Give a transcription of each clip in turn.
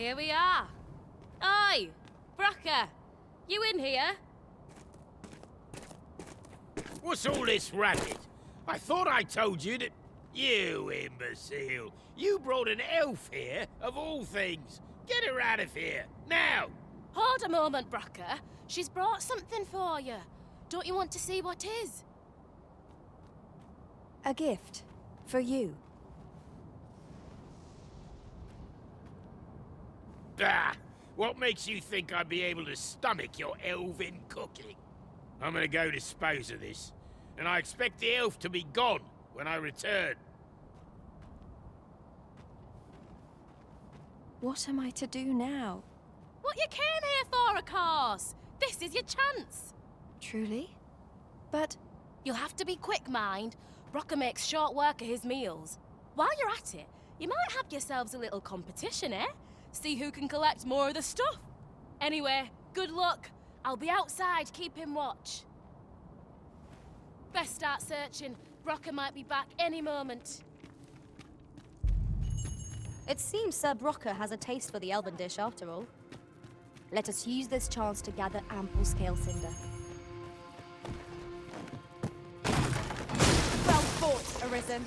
Here we are. Oi! Brocker! You in here? What's all this racket? I thought I told you that... You imbecile! You brought an elf here, of all things! Get her out of here, now! Hold a moment, Brocker. She's brought something for you. Don't you want to see what is? A gift. For you. Ah! What makes you think I'd be able to stomach your elven cooking? I'm gonna go dispose of this, and I expect the elf to be gone when I return. What am I to do now? What you came here for, of course! This is your chance! Truly? But... You'll have to be quick, mind. Brocker makes short work of his meals. While you're at it, you might have yourselves a little competition, eh? See who can collect more of the stuff. Anyway, good luck. I'll be outside keeping watch. Best start searching. Brocker might be back any moment. It seems Sir Brocker has a taste for the elven dish after all. Let us use this chance to gather ample scale cinder. Well fought, Arisen.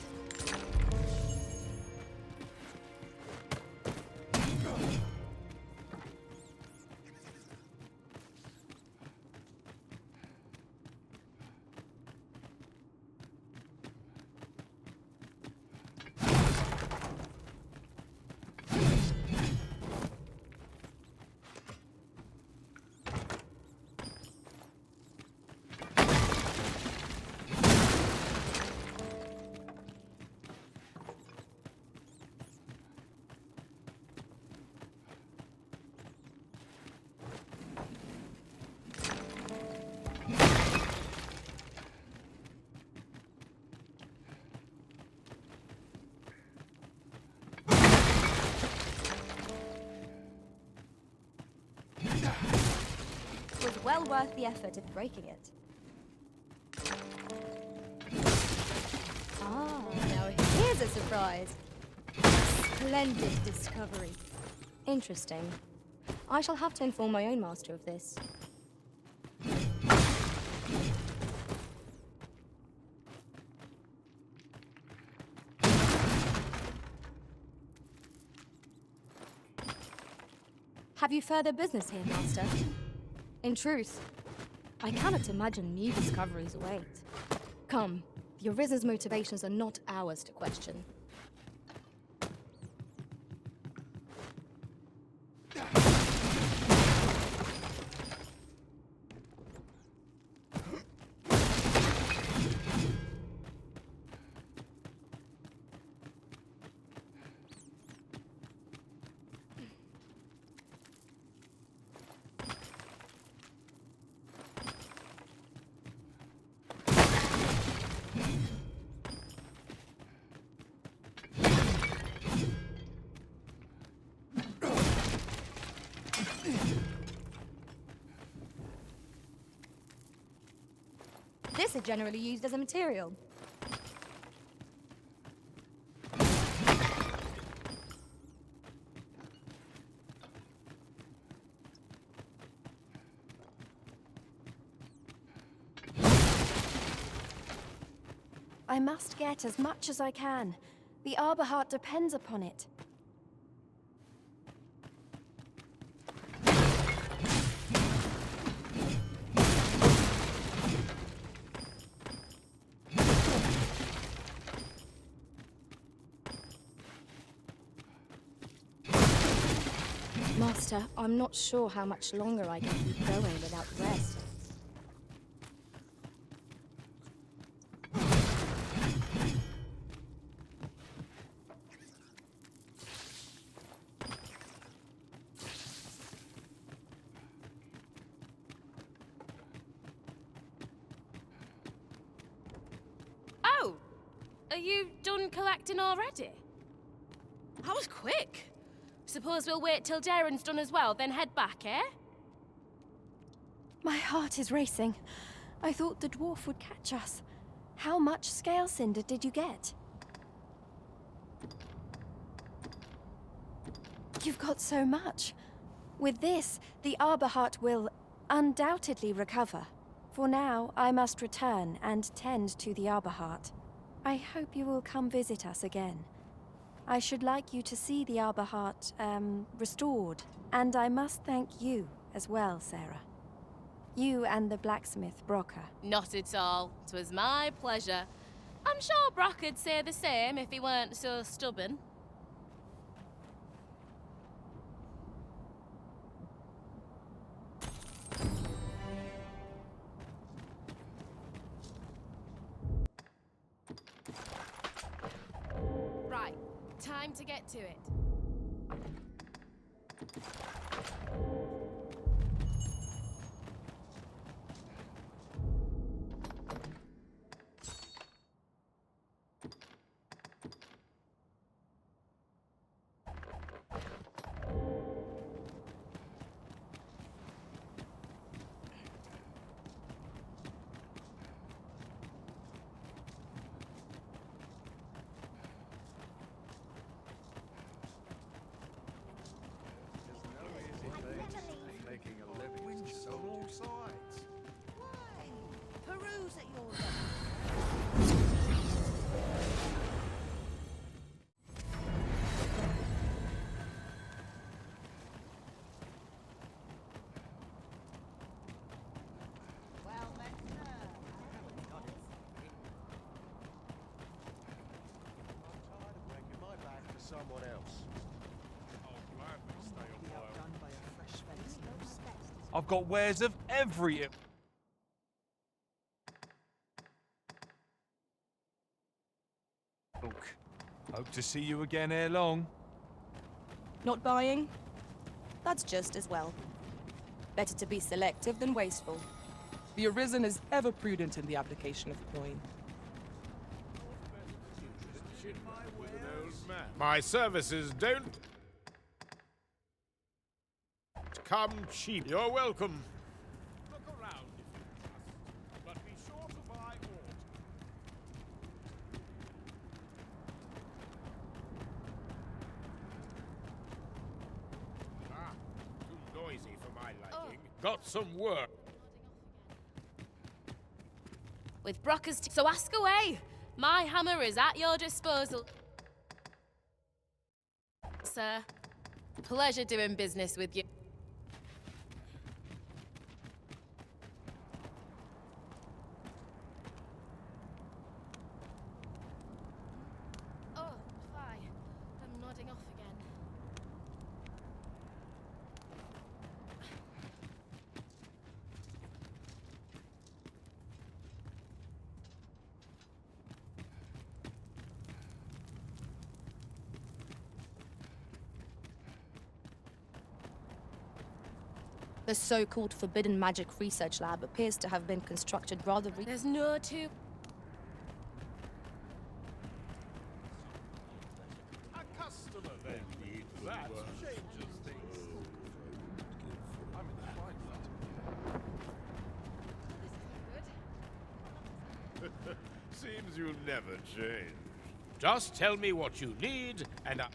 Was well worth the effort of breaking it. Ah, now here's a surprise. Splendid discovery. Interesting. I shall have to inform my own master of this. Have you further business here, Master? In truth, I cannot imagine new discoveries await. Come, the Arisen's motivations are not ours to question. This is generally used as a material. I must get as much as I can. The Arbor Heart depends upon it. Master, I'm not sure how much longer I can keep going without rest. Oh! Are you done collecting already? That was quick. Suppose we'll wait till Darren's done as well, then head back, eh? My heart is racing. I thought the dwarf would catch us. How much scale cinder did you get? You've got so much. With this, the Arbor Heart will undoubtedly recover. For now, I must return and tend to the Arbor Heart. I hope you will come visit us again. I should like you to see the Arbor Heart, restored. And I must thank you as well, Sarah. You and the blacksmith, Brocker. Not at all. 'Twas my pleasure. I'm sure Brock'd say the same if he weren't so stubborn. Right, time to get to it. Peruse at your leisure. Well met, sir. I'm tired of breaking my back for someone else. I'll gladly stay a while. Outdone by a fresh face. No respect. I've got wares of every... Look, hope to see you again ere long. Not buying? That's just as well. Better to be selective than wasteful. The Arisen is ever prudent in the application of coin. My services don't come cheap. You're welcome. Look around if you must, but be sure to buy aught. Ah, too noisy for my liking. Got some work. With Brockers so ask away. My hammer is at your disposal. Sir, pleasure doing business with you. Oh, fine. I'm nodding off again. The so-called Forbidden Magic Research Lab appears to have been constructed rather There's no two. A customer then. That changes things. I'm in the fight. Seems you'll never change. Just tell me what you need, and I...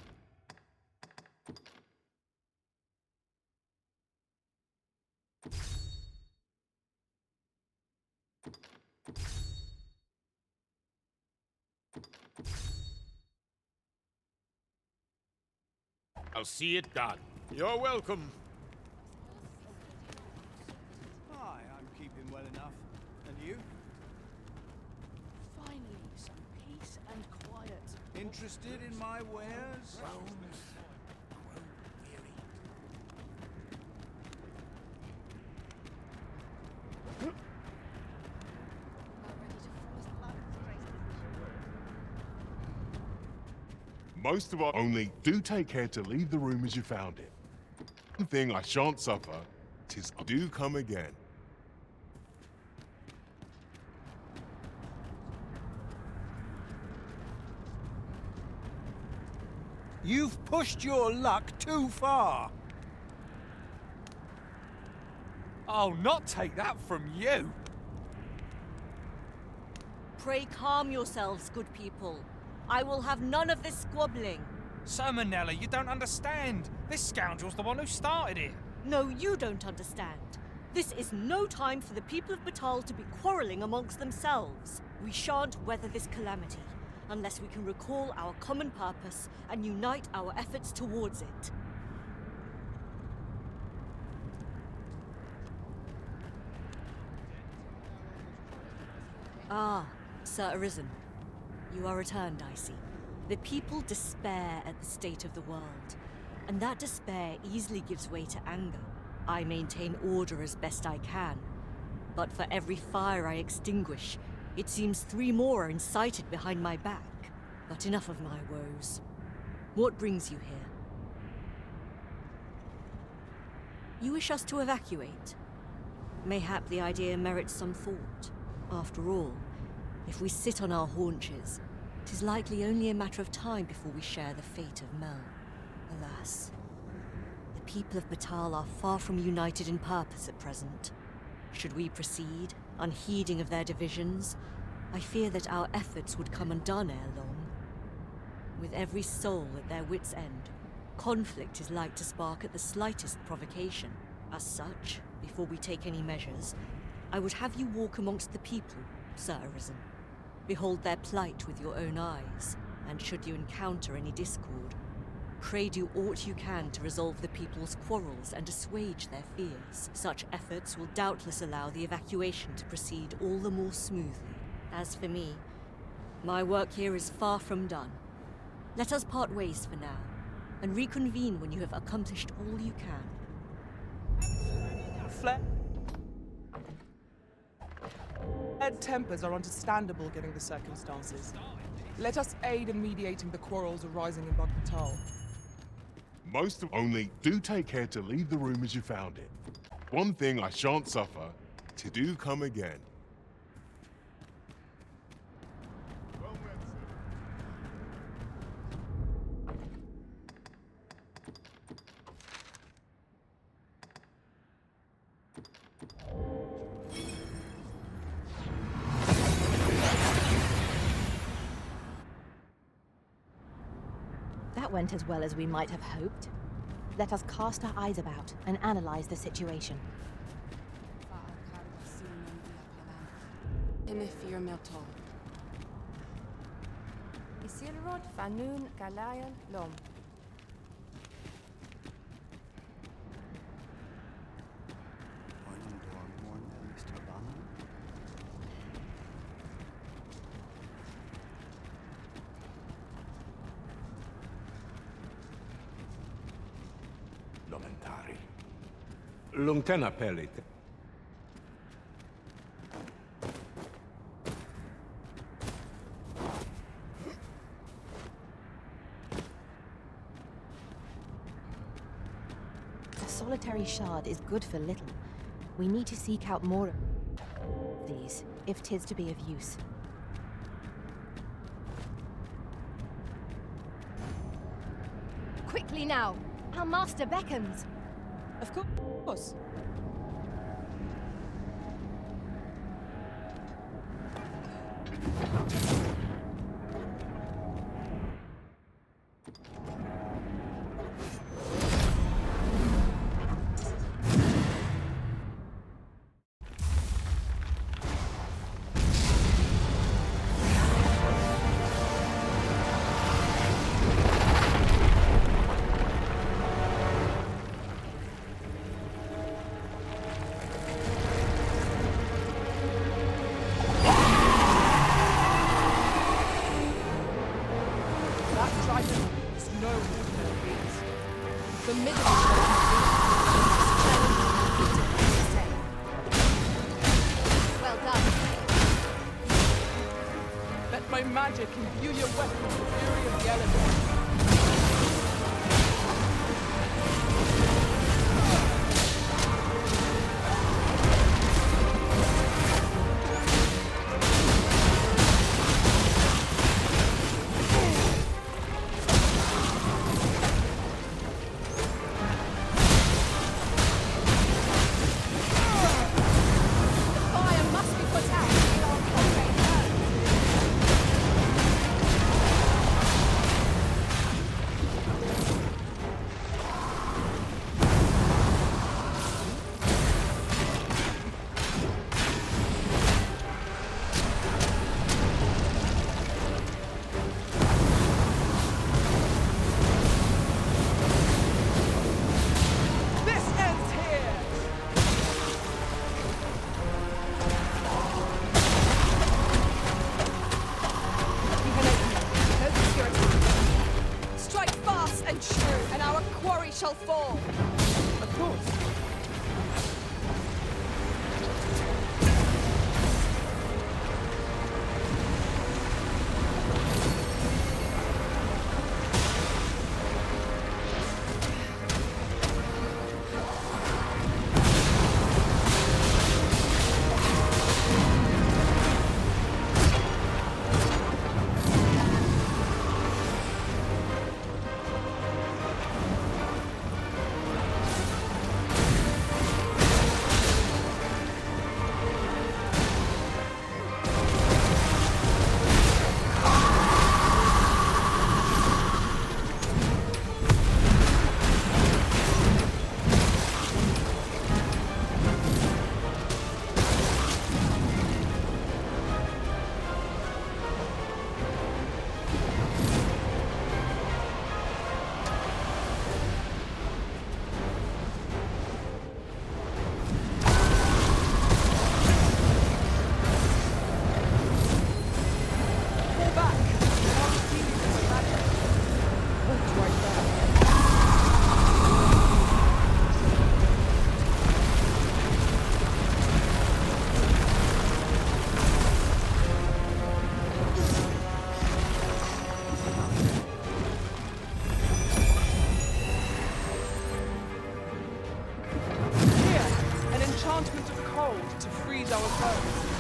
I'll see it done. You're welcome. Hi, I'm keeping well enough. And you? Finally, some peace and quiet. Interested in my wares? Most of our only do take care to leave the room as you found it. One thing I shan't suffer, 'tis I do come again. You've pushed your luck too far. I'll not take that from you. Pray calm yourselves, good people. I will have none of this squabbling. Sir Manella, you don't understand. This scoundrel's the one who started it. No, you don't understand. This is no time for the people of Battahl to be quarrelling amongst themselves. We shan't weather this calamity unless we can recall our common purpose and unite our efforts towards it. Ah, Sir Arisen. You are returned, I see. The people despair at the state of the world, and that despair easily gives way to anger. I maintain order as best I can, but for every fire I extinguish, it seems 3 more are incited behind my back. But enough of my woes. What brings you here? You wish us to evacuate? Mayhap the idea merits some thought. After all, if we sit on our haunches, 'tis likely only a matter of time before we share the fate of Mel. Alas, the people of Battahl are far from united in purpose at present. Should we proceed, unheeding of their divisions, I fear that our efforts would come undone ere long. With every soul at their wits' end, conflict is like to spark at the slightest provocation. As such, before we take any measures, I would have you walk amongst the people, Sir Arisen. Behold their plight with your own eyes, and should you encounter any discord, pray do aught you can to resolve the people's quarrels and assuage their fears. Such efforts will doubtless allow the evacuation to proceed all the more smoothly. As for me, my work here is far from done. Let us part ways for now, and reconvene when you have accomplished all you can. Flared tempers are understandable given the circumstances. Let us aid in mediating the quarrels arising in Battahl. Most of only do take care to leave the room as you found it. One thing I shan't suffer, to do come again. That went as well as we might have hoped. Let us cast our eyes about and analyze the situation. Isilrod Fanun Galayan Lom. Lomentari. Lungtena pellit. A solitary shard is good for little. We need to seek out more of these, if 'tis to be of use. Quickly now! Our master beckons! Of course. Well done. Let my magic imbue your weapon with the fury of the elements. hold to freeze our foes.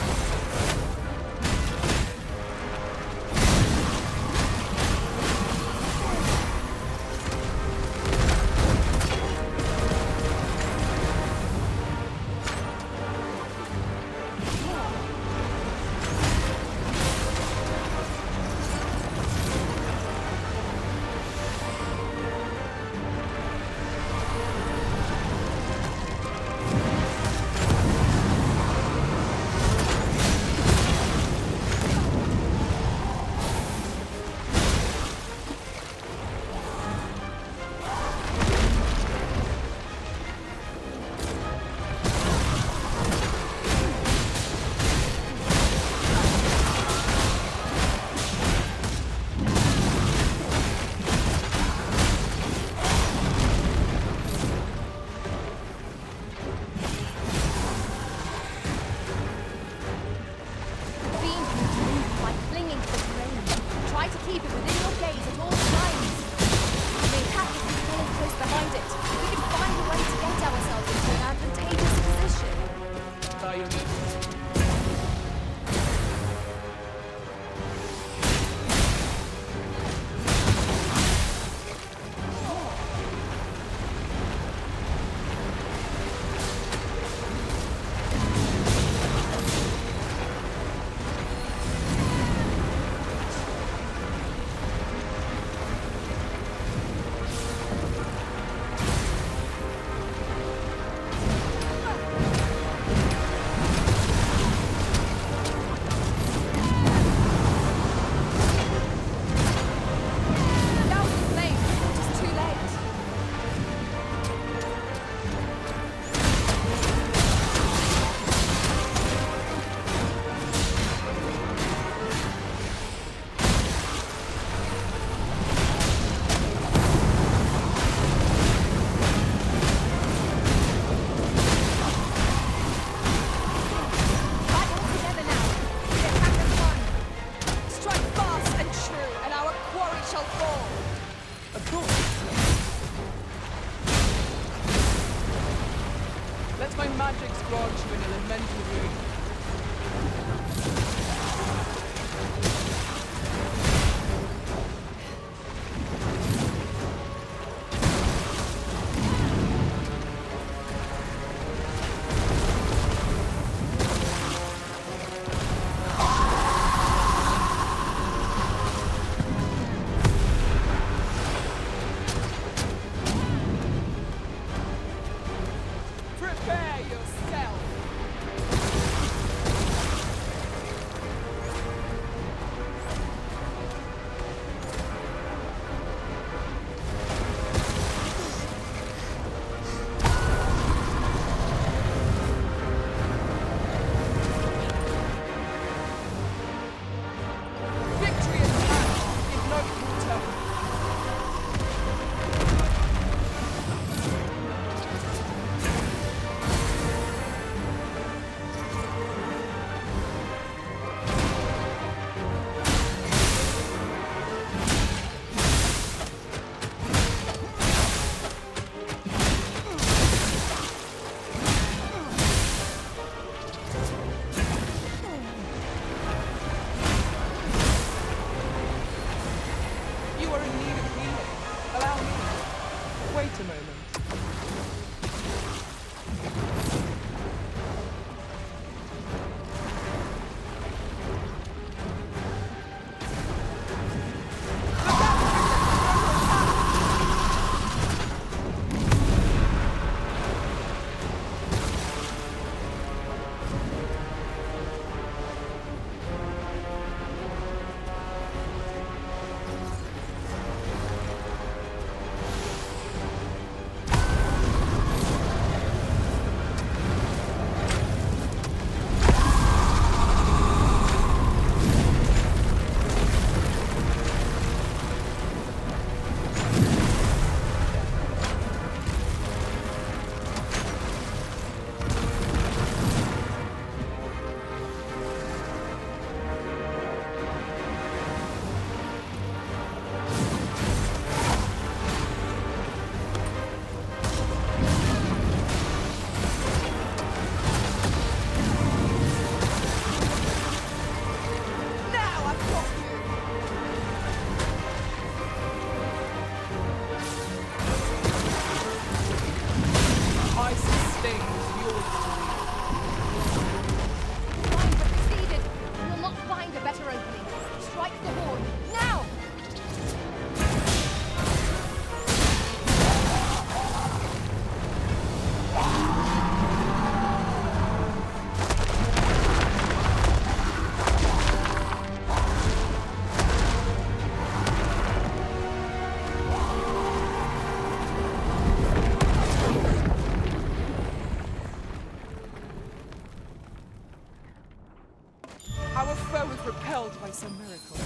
Our foe was repelled by some miracle.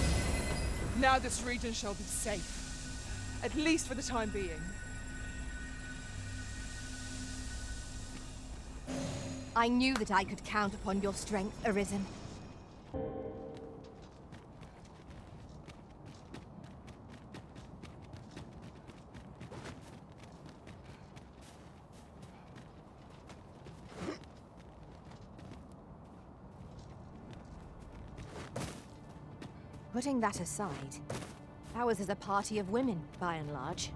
Now this region shall be safe. At least for the time being. I knew that I could count upon your strength, Arisen. Putting that aside, ours is a party of women, by and large.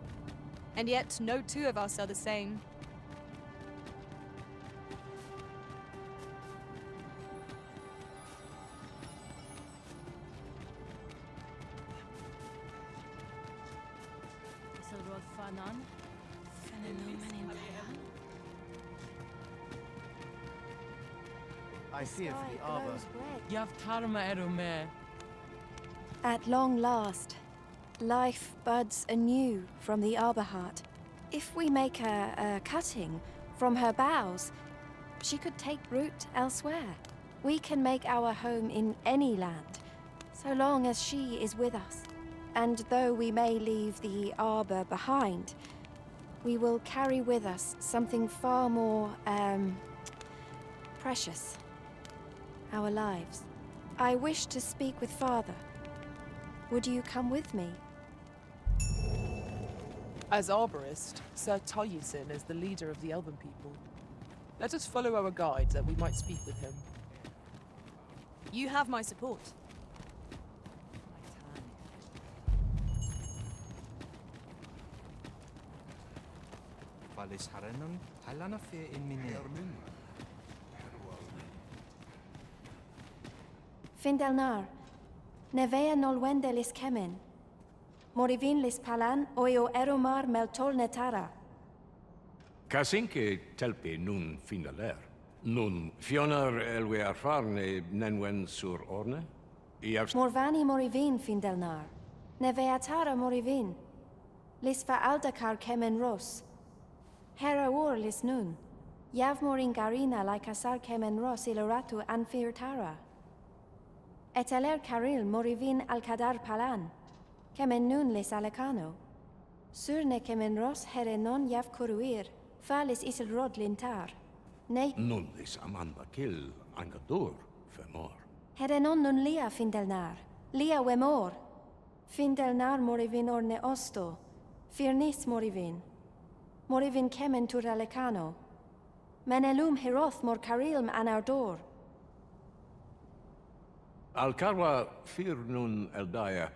And yet, no two of us are the same. I fear for the arbor. At long last, life buds anew from the arbor heart. If we make a cutting from her boughs, she could take root elsewhere. We can make our home in any land, so long as she is with us. And though we may leave the arbor behind, we will carry with us something far more, precious. Our lives. I wish to speak with Father. Would you come with me? As arborist, Sir Tyusin is the leader of the Elven people. Let us follow our guide that we might speak with him. You have my support. Findelnar, nevea nolwendelis kemen. Morivin lis palan oio eromar meltol netara. Casinque telpe nun findaler. Nun fionar elwe arfarne nenwen sur orne? Morvani morivin Findelnar. Nevea tara morivin. Lis va aldakar kemen ros. Hera ur lis nun. Yav morin garina laikasar kemen ros iloratu anfir tara. Eteler caril morivin alcadar palan. Kemen nun lis alecano. Surne kemen ros herenon yav kuruir. Falis isil rod lintar. Ne. Nun lis amanda kill angadur femor. Herenon nun lia Findelnar. Lia wemor. Findelnar morivin orne osto. Firnis morivin. Morivin kemen tur alecano. Menelum hiroth mor carilm anardor. Alcarwa fir nun eldaya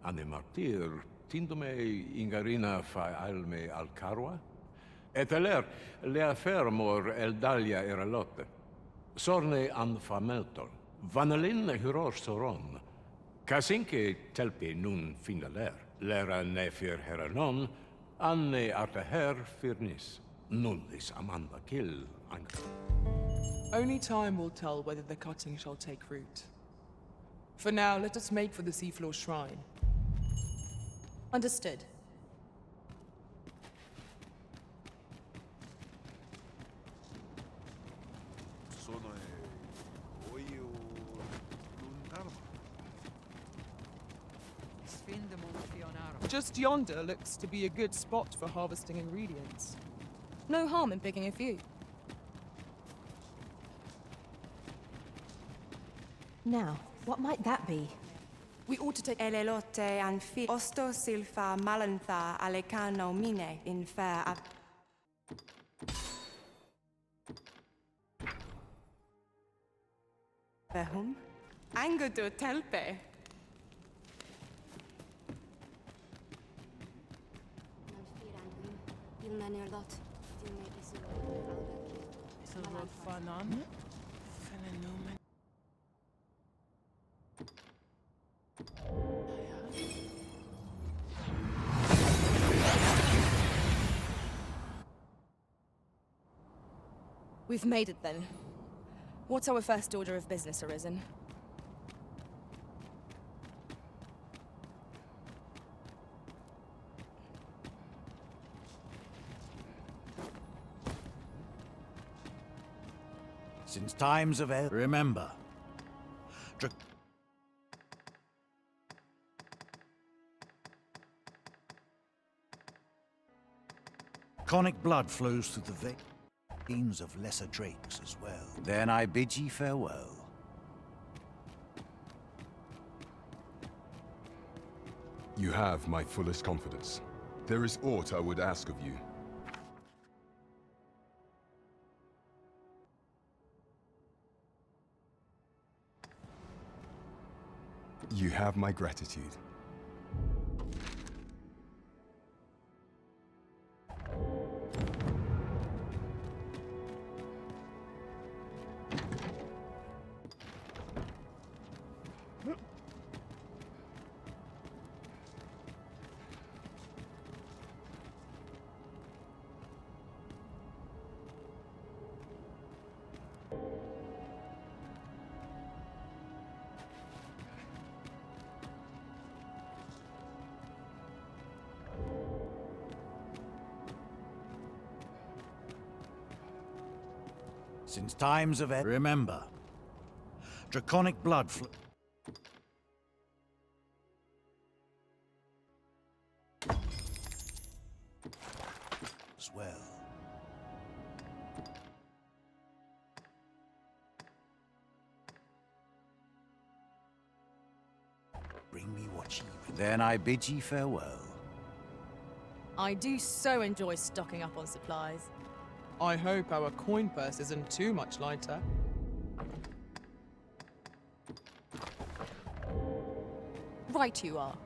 ane martir tindome ingarina fa alme alcarwa? Eteler lea fermor eldalia eralotte. Sorne an fameltol. Vanelin hyror soron. Casinque telpe nun findaler. Lera nefir heranon. Anne arteher firnis. Nullis amanda kill. Only time will tell whether the cutting shall take root. For now, let us make for the seafloor shrine. Understood. Just yonder looks to be a good spot for harvesting ingredients. No harm in picking a few. Now, what might that be? We ought to take elelote and fi osto silfa malantha alecano mine in fair ab. Behum? Angudu telpe. We've made it then. What's our first order of business, Arisen? Since times of remember, Draconic blood flows through the veins of lesser drakes as well. Then I bid ye farewell. You have my fullest confidence. There is aught I would ask of you. You have my gratitude. Since times of remember, draconic blood as well. Bring me what ye will. Then I bid ye farewell. I do so enjoy stocking up on supplies. I hope our coin purse isn't too much lighter. Right you are.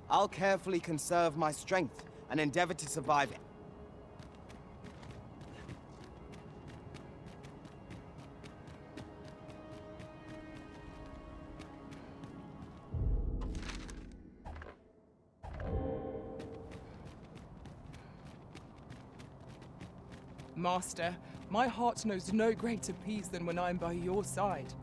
I'll carefully conserve my strength and endeavor to survive. Master, my heart knows no greater peace than when I'm by your side.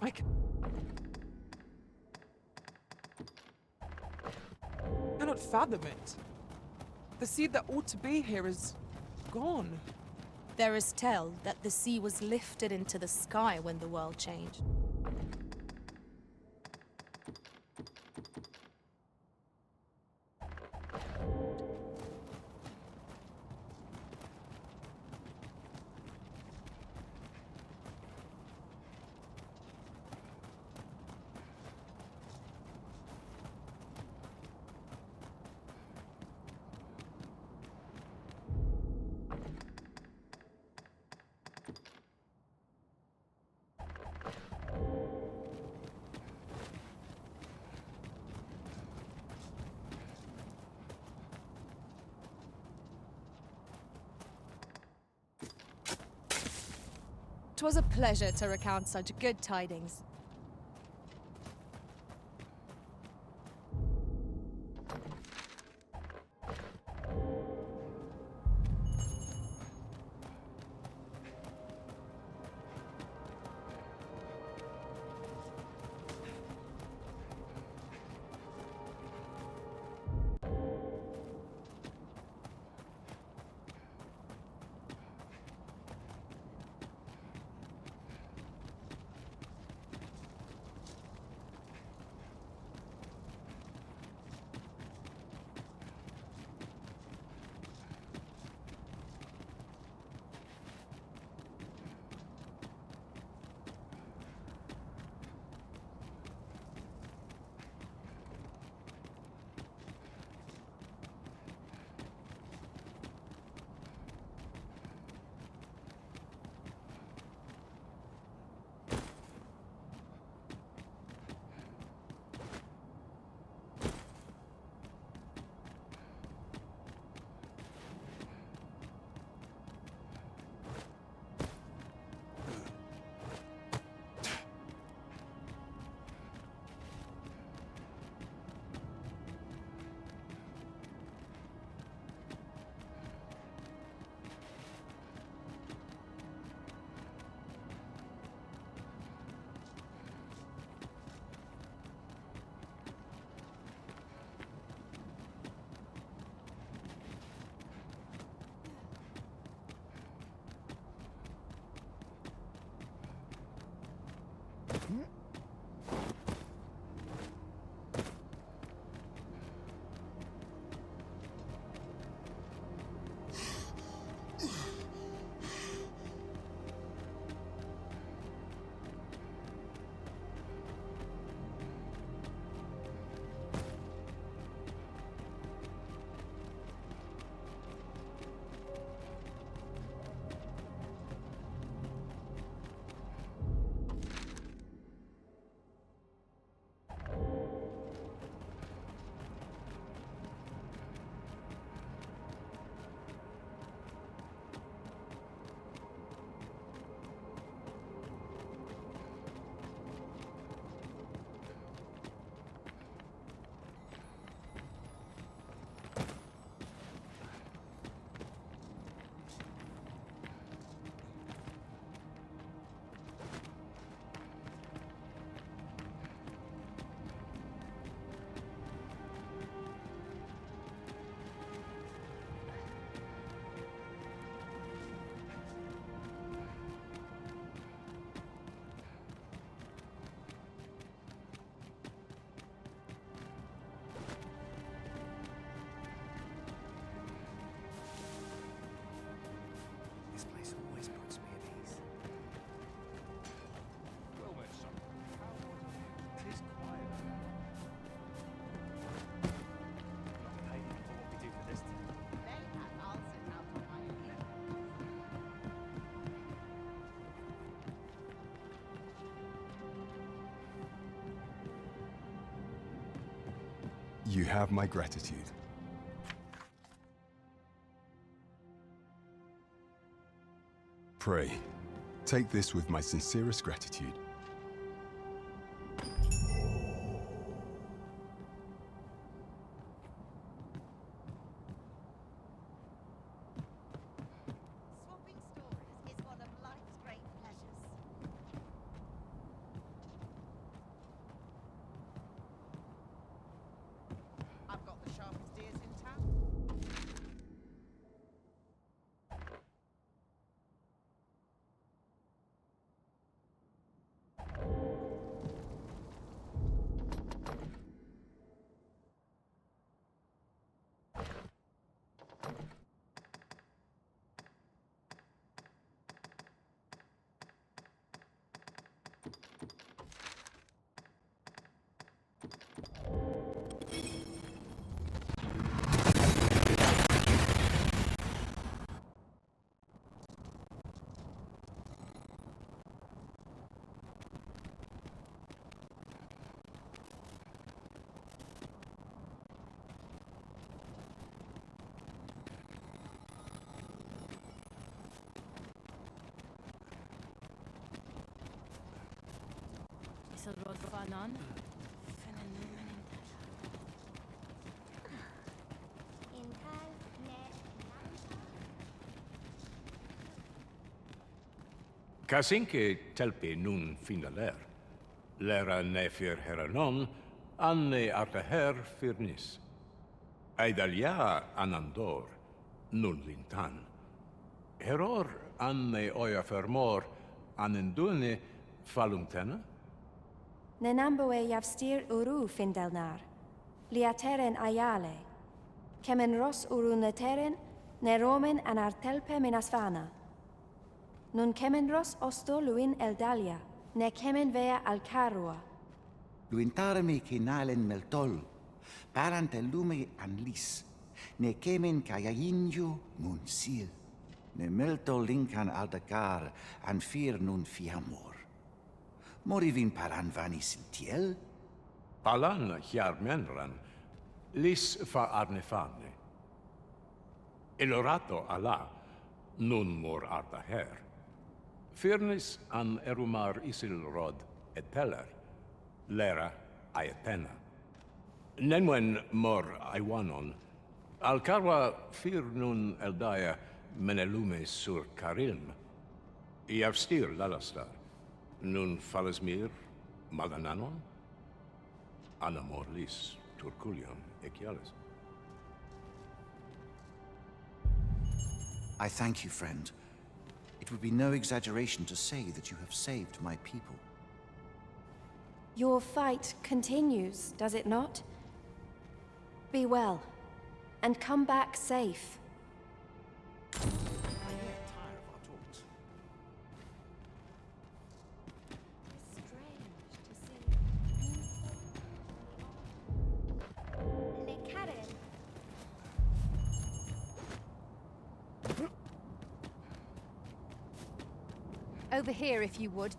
I cannot fathom it. The seed that ought to be here is gone. There is tell that the sea was lifted into the sky when the world changed. Twas a pleasure to recount such good tidings. You have my gratitude. Pray, take this with my sincerest gratitude. Swapping stories is one of life's great pleasures. Casinque telpe nun finaler. Lera nefir heranon, anne artaher firnis. Aidalia anandor, nun lintan. Heror anne oia fermor, anendune falumtena? Nenamboe javstir uru findelnar. Liateren ayale. Kemen ros uru neteren, neromen anartelpe minasfana. Nun kemen ros osto luin eldalia, ne kemen vea alcarua. Luintarme kinalen meltol, parante lume anlis, ne kemen kayayinju nun sil, ne meltol linkan aldacar, an fir nun fiamor. Morivin paran vanis tiel? Palan hiarmenran, lis fa arnefane. Elorato ala, nun mor artaher. Firnis an erumar isilrod et peller, lera aetena. Nenwen mor aiwanon, alcarva fir nun eldaia menelume sur carilm. Iavstir lalastar, nun falasmir malananon? Anamor lis turculium ecialis. I thank you, friend. It would be no exaggeration to say that you have saved my people. Your fight continues, does it not? Be well, and come back safe. Over here, if you would.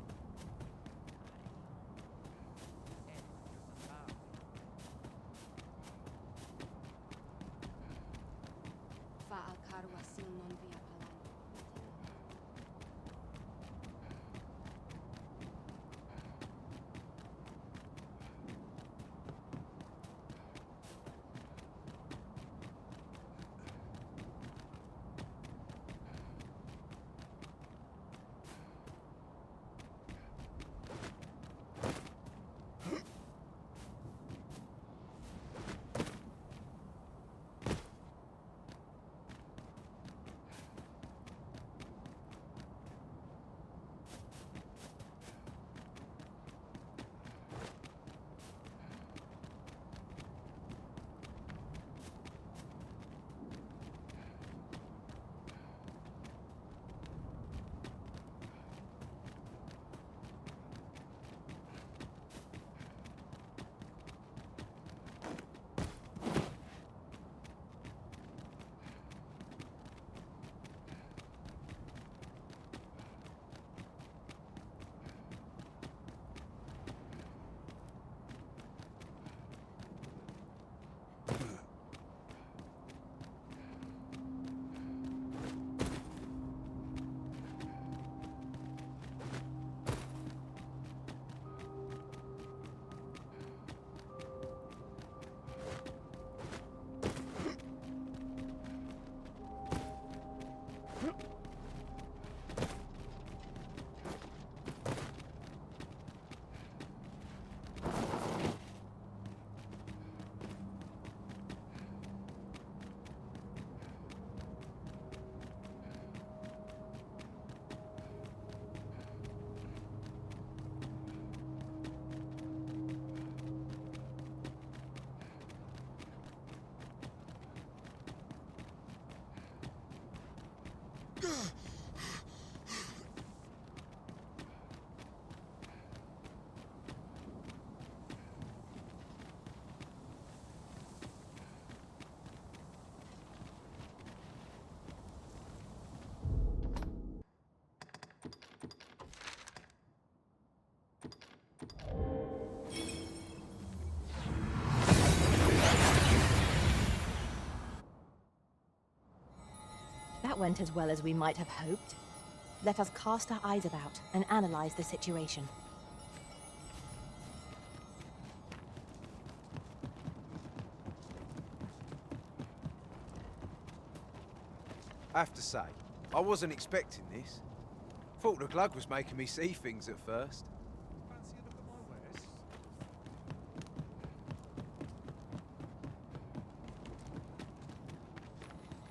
That went as well as we might have hoped. Let us cast our eyes about and analyze the situation. I have to say, I wasn't expecting this. Thought the glug was making me see things at first.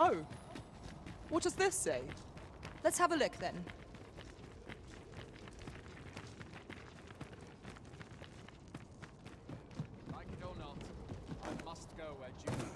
Oh, what does this say? Let's have a look then. Like it or not, I must go where duty